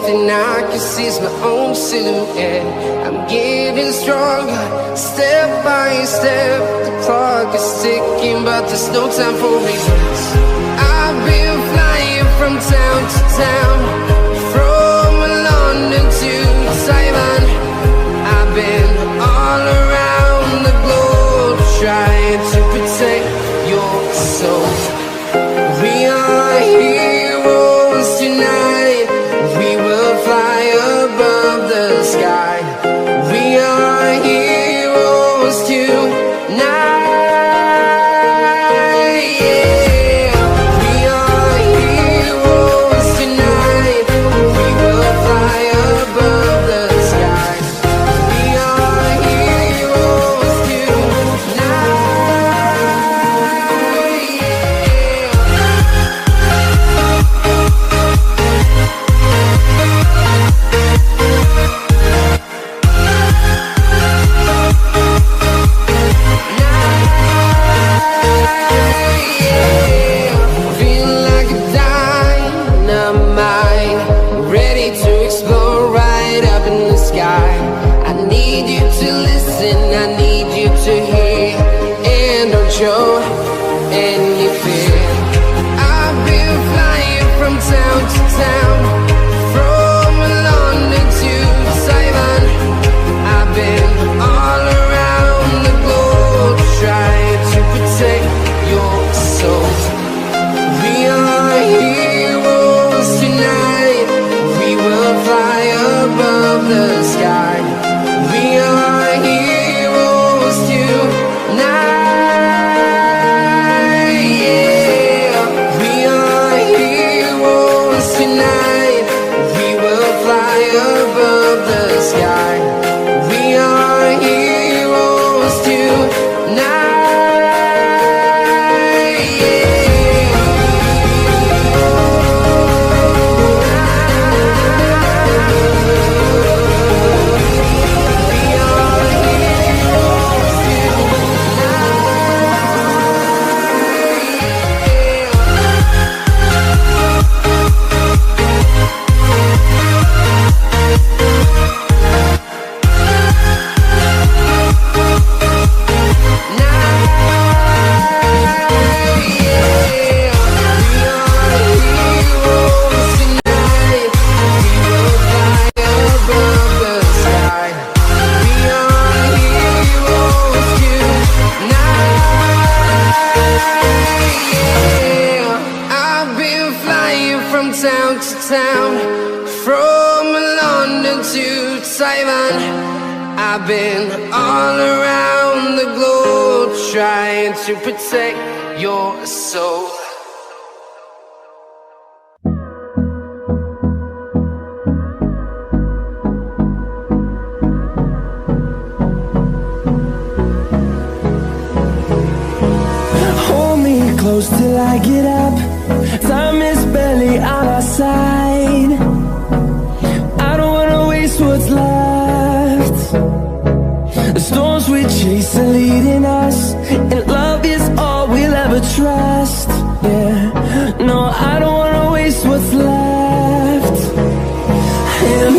thing I can see is my own silhouette. I'm getting stronger, step by step. The clock is ticking, but there's no time for regrets. I've been flying from town to town, from London to Taiwan. I've been all around the globe, trying to protect your soul. We are heroes tonight. We will fly above the sky. We are heroes tonight. Yeah. We are heroes tonight. We will fly above the sky. We are heroes show any fear. I've been flying from town to town, from London to Taiwan. I've been all around the globe, trying to protect your soul. We are heroes tonight. We will fly above the sky. We are heroes tonight. I've been all around the globe, trying to protect your soul. Hold me close till I get up. Time is barely on our side. I don't wanna waste what's left. The storms we chase are leading us, and love is all we'll ever trust. Yeah, no, I don't wanna waste what's left. And